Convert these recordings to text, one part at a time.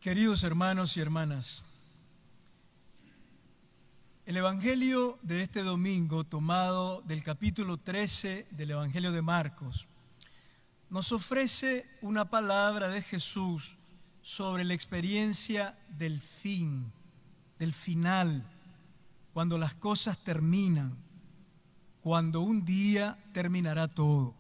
Queridos hermanos y hermanas, el Evangelio de este domingo, tomado del capítulo 13 del Evangelio de Marcos, nos ofrece una palabra de Jesús sobre la experiencia del fin, del final, cuando las cosas terminan, cuando un día terminará todo.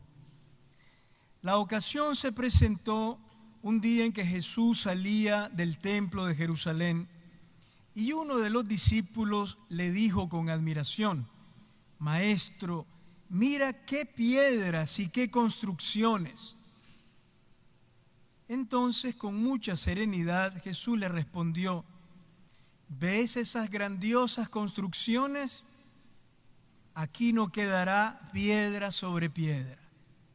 La ocasión se presentó un día en que Jesús salía del templo de Jerusalén y uno de los discípulos le dijo con admiración: Maestro, mira qué piedras y qué construcciones. Entonces, con mucha serenidad, Jesús le respondió: ¿ves esas grandiosas construcciones? Aquí no quedará piedra sobre piedra,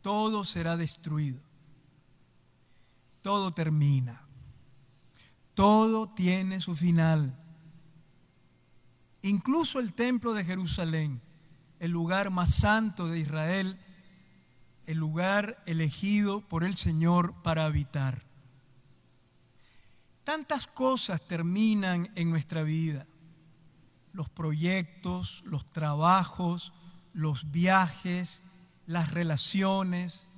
todo será destruido. Todo termina, todo tiene su final. Incluso el templo de Jerusalén, el lugar más santo de Israel, el lugar elegido por el Señor para habitar. Tantas cosas terminan en nuestra vida: los proyectos, los trabajos, los viajes, las relaciones.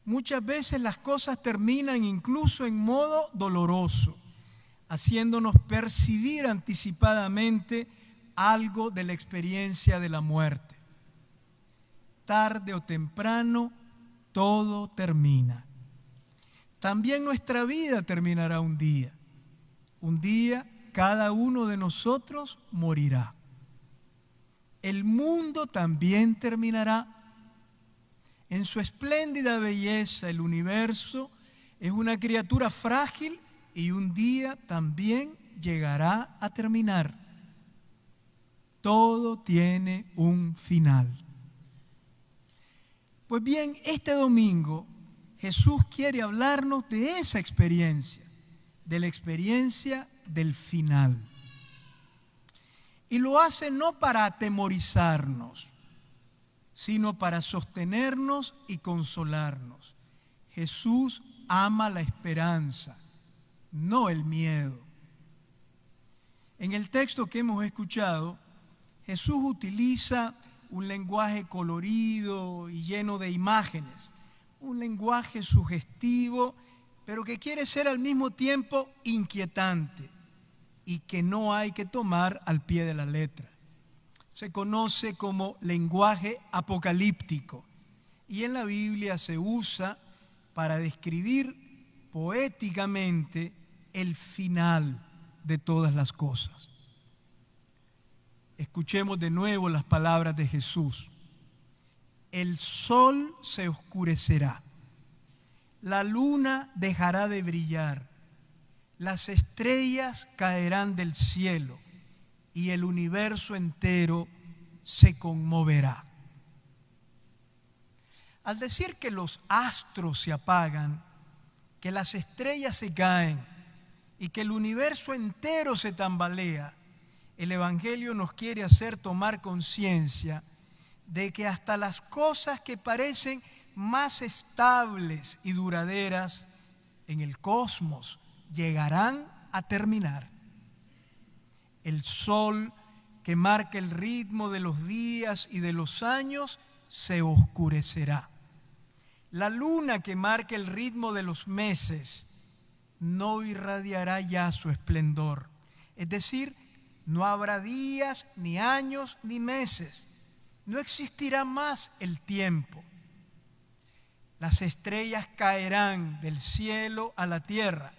Muchas veces las cosas terminan incluso en modo doloroso, haciéndonos percibir anticipadamente algo de la experiencia de la muerte. Tarde o temprano, todo termina. También nuestra vida terminará un día. Un día cada uno de nosotros morirá. El mundo también terminará. En su espléndida belleza, el universo es una criatura frágil y un día también llegará a terminar. Todo tiene un final. Pues bien, este domingo Jesús quiere hablarnos de esa experiencia, de la experiencia del final. Y lo hace no para atemorizarnos, sino para sostenernos y consolarnos. Jesús ama la esperanza, no el miedo. En el texto que hemos escuchado, Jesús utiliza un lenguaje colorido y lleno de imágenes, un lenguaje sugestivo, pero que quiere ser al mismo tiempo inquietante y que no hay que tomar al pie de la letra. Se conoce como lenguaje apocalíptico y en la Biblia se usa para describir poéticamente el final de todas las cosas. Escuchemos de nuevo las palabras de Jesús. El sol se oscurecerá, la luna dejará de brillar, las estrellas caerán del cielo y el universo entero se conmoverá. Al decir que los astros se apagan, que las estrellas se caen y que el universo entero se tambalea, el Evangelio nos quiere hacer tomar conciencia de que hasta las cosas que parecen más estables y duraderas en el cosmos llegarán a terminar. El sol que marca el ritmo de los días y de los años se oscurecerá. La luna que marca el ritmo de los meses no irradiará ya su esplendor. Es decir, no habrá días, ni años, ni meses. No existirá más el tiempo. Las estrellas caerán del cielo a la tierra,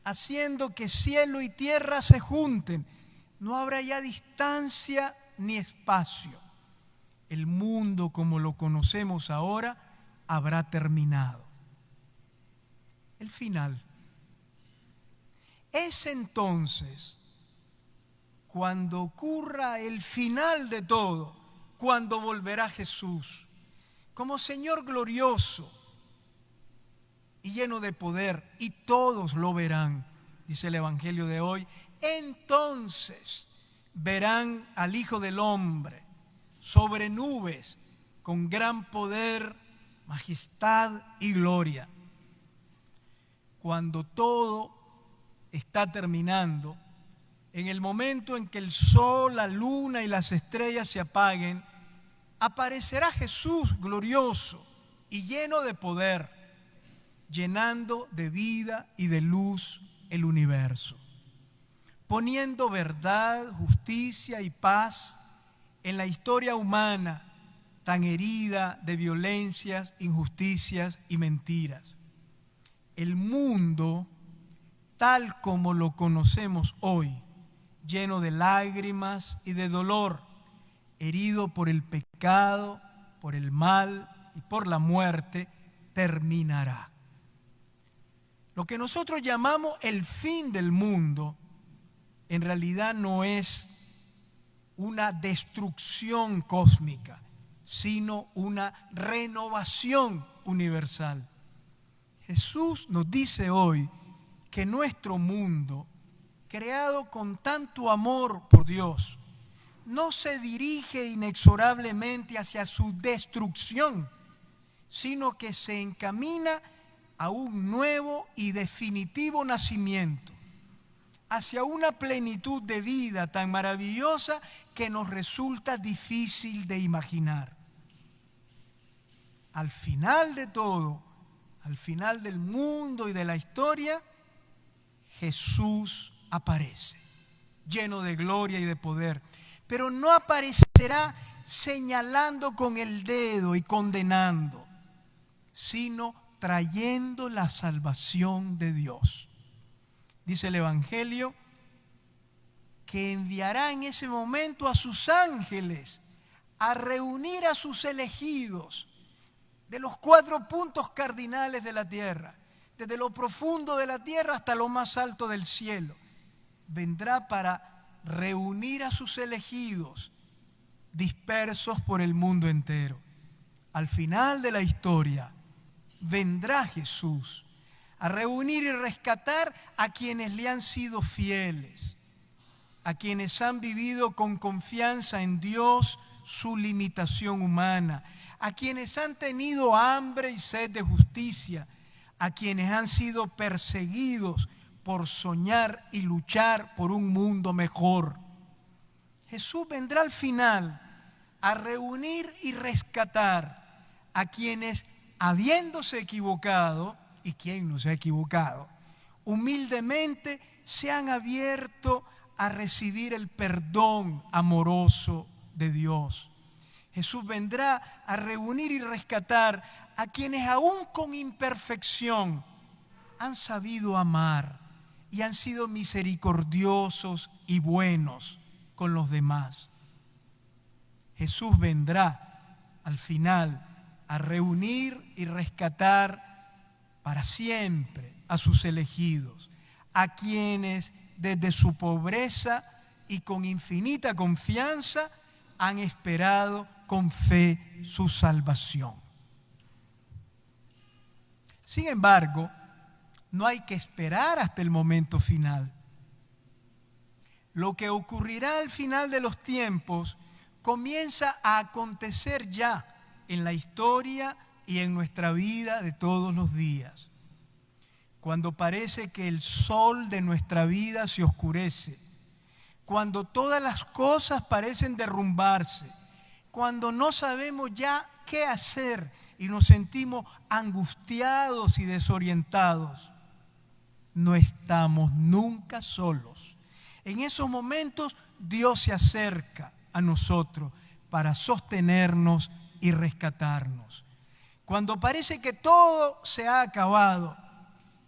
haciendo que cielo y tierra se junten. No habrá ya distancia ni espacio. El mundo como lo conocemos ahora habrá terminado. El final. Es entonces cuando ocurra el final de todo, cuando volverá Jesús como Señor glorioso y lleno de poder, y todos lo verán, dice el Evangelio de hoy. Entonces verán al Hijo del Hombre sobre nubes con gran poder, majestad y gloria. Cuando todo está terminando, en el momento en que el sol, la luna y las estrellas se apaguen, aparecerá Jesús glorioso y lleno de poder, llenando de vida y de luz el universo, poniendo verdad, justicia y paz en la historia humana tan herida de violencias, injusticias y mentiras. El mundo, tal como lo conocemos hoy, lleno de lágrimas y de dolor, herido por el pecado, por el mal y por la muerte, terminará. Lo que nosotros llamamos el fin del mundo, en realidad no es una destrucción cósmica, sino una renovación universal. Jesús nos dice hoy que nuestro mundo, creado con tanto amor por Dios, no se dirige inexorablemente hacia su destrucción, sino que se encamina a un nuevo y definitivo nacimiento, hacia una plenitud de vida tan maravillosa que nos resulta difícil de imaginar. Al final de todo, al final del mundo y de la historia, Jesús aparece, lleno de gloria y de poder, pero no aparecerá señalando con el dedo y condenando, sino trayendo la salvación de Dios. Dice el Evangelio que enviará en ese momento a sus ángeles a reunir a sus elegidos de los 4 puntos cardinales de la tierra, desde lo profundo de la tierra hasta lo más alto del cielo. Vendrá para reunir a sus elegidos dispersos por el mundo entero. Al final de la historia vendrá Jesús a reunir y rescatar a quienes le han sido fieles, a quienes han vivido con confianza en Dios su limitación humana, a quienes han tenido hambre y sed de justicia, a quienes han sido perseguidos por soñar y luchar por un mundo mejor. Jesús vendrá al final a reunir y rescatar a quienes, habiéndose equivocado, y quién no se ha equivocado, humildemente se han abierto a recibir el perdón amoroso de Dios. Jesús vendrá a reunir y rescatar a quienes aún con imperfección han sabido amar y han sido misericordiosos y buenos con los demás. Jesús vendrá al final a reunir y rescatar para siempre a sus elegidos, a quienes desde su pobreza y con infinita confianza han esperado con fe su salvación. Sin embargo, no hay que esperar hasta el momento final. Lo que ocurrirá al final de los tiempos comienza a acontecer ya en la historia y en nuestra vida de todos los días. Cuando parece que el sol de nuestra vida se oscurece, cuando todas las cosas parecen derrumbarse, cuando no sabemos ya qué hacer y nos sentimos angustiados y desorientados, no estamos nunca solos. En esos momentos Dios se acerca a nosotros para sostenernos y rescatarnos. Cuando parece que todo se ha acabado,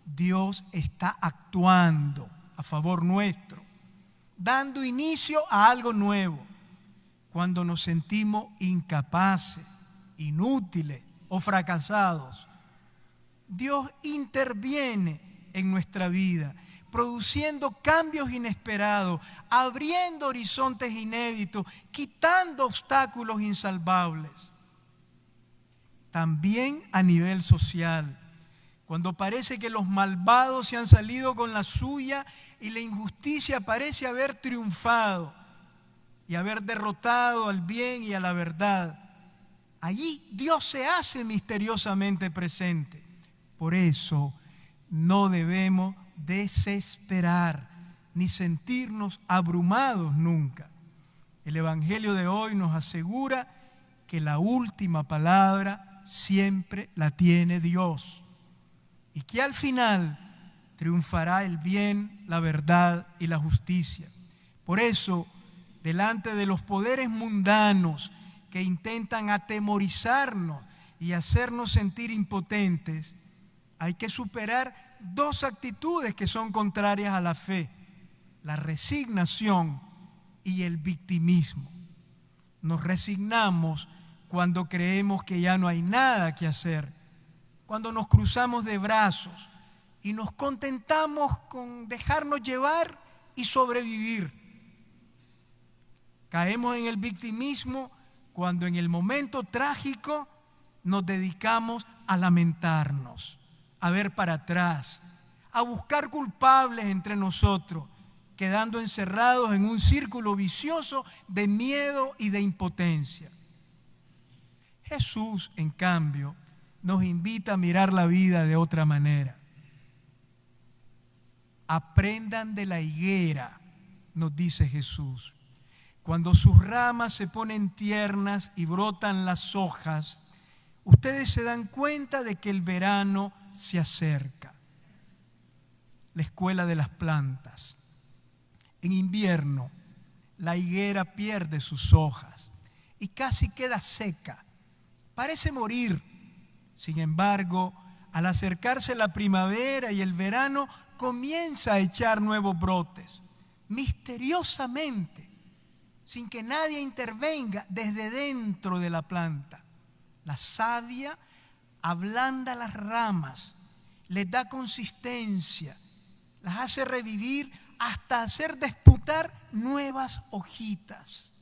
Dios está actuando a favor nuestro, dando inicio a algo nuevo. Cuando nos sentimos incapaces, inútiles o fracasados, Dios interviene en nuestra vida, produciendo cambios inesperados, abriendo horizontes inéditos, quitando obstáculos insalvables. También a nivel social, cuando parece que los malvados se han salido con la suya y la injusticia parece haber triunfado y haber derrotado al bien y a la verdad, allí Dios se hace misteriosamente presente. Por eso no debemos desesperar ni sentirnos abrumados nunca. El Evangelio de hoy nos asegura que la última palabra siempre la tiene Dios y que al final triunfará el bien, la verdad y la justicia. Por eso, delante de los poderes mundanos que intentan atemorizarnos y hacernos sentir impotentes, hay que superar dos actitudes que son contrarias a la fe: la resignación y el victimismo. Nos resignamos cuando creemos que ya no hay nada que hacer, cuando nos cruzamos de brazos y nos contentamos con dejarnos llevar y sobrevivir. Caemos en el victimismo cuando en el momento trágico nos dedicamos a lamentarnos, a ver para atrás, a buscar culpables entre nosotros, quedando encerrados en un círculo vicioso de miedo y de impotencia. Jesús, en cambio, nos invita a mirar la vida de otra manera. Aprendan de la higuera, nos dice Jesús. Cuando sus ramas se ponen tiernas y brotan las hojas, ustedes se dan cuenta de que el verano se acerca. La escuela de las plantas. En invierno, la higuera pierde sus hojas y casi queda seca. Parece morir. Sin embargo, al acercarse la primavera y el verano, comienza a echar nuevos brotes. Misteriosamente, sin que nadie intervenga desde dentro de la planta. La savia ablanda las ramas, les da consistencia, las hace revivir hasta hacer despuntar nuevas hojitas.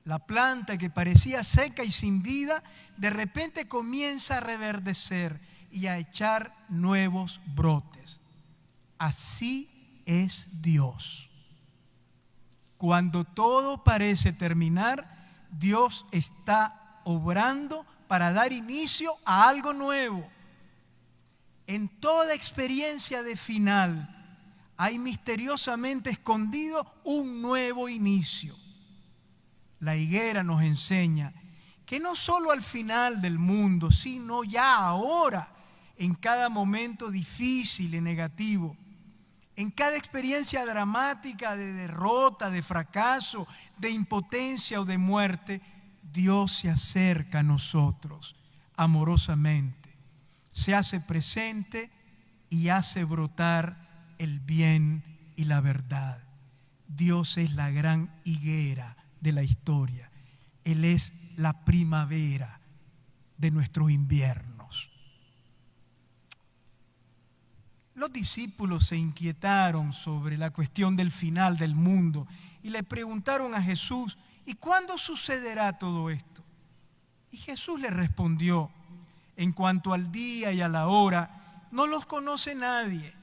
La planta que parecía seca y sin vida, de repente comienza a reverdecer y a echar nuevos brotes. Así es Dios. Cuando todo parece terminar, Dios está obrando para dar inicio a algo nuevo. En toda experiencia de final hay misteriosamente escondido un nuevo inicio. La higuera nos enseña que no solo al final del mundo, sino ya ahora, en cada momento difícil y negativo, en cada experiencia dramática de derrota, de fracaso, de impotencia o de muerte, Dios se acerca a nosotros amorosamente, se hace presente y hace brotar el bien y la verdad. Dios es la gran higuera de la historia. Él es la primavera de nuestros inviernos. Los discípulos se inquietaron sobre la cuestión del final del mundo y le preguntaron a Jesús: ¿y cuándo sucederá todo esto? Y Jesús les respondió: en cuanto al día y a la hora, no los conoce nadie,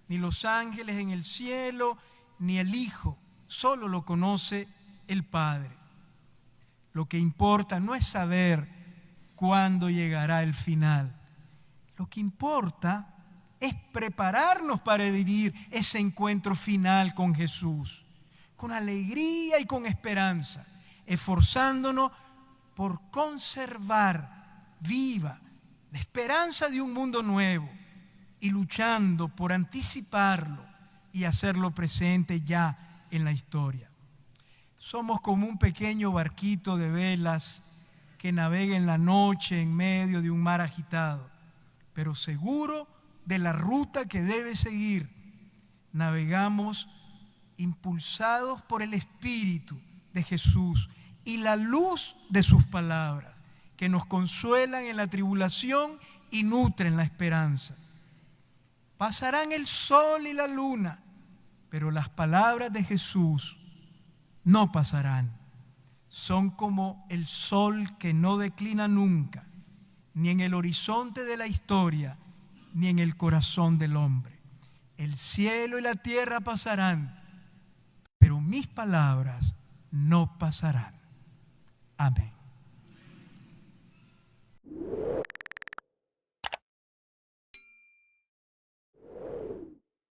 ni los ángeles en el cielo, ni el Hijo, solo lo conoce el Padre. Lo que importa no es saber cuándo llegará el final. Lo que importa es prepararnos para vivir ese encuentro final con Jesús, con alegría y con esperanza, esforzándonos por conservar viva la esperanza de un mundo nuevo y luchando por anticiparlo y hacerlo presente ya en la historia. Somos como un pequeño barquito de velas que navega en la noche en medio de un mar agitado, pero seguro de la ruta que debe seguir. Navegamos impulsados por el Espíritu de Jesús y la luz de sus palabras, que nos consuelan en la tribulación y nutren la esperanza. Pasarán el sol y la luna, pero las palabras de Jesús no pasarán. Son como el sol que no declina nunca, ni en el horizonte de la historia, ni en el corazón del hombre. El cielo y la tierra pasarán, pero mis palabras no pasarán. Amén.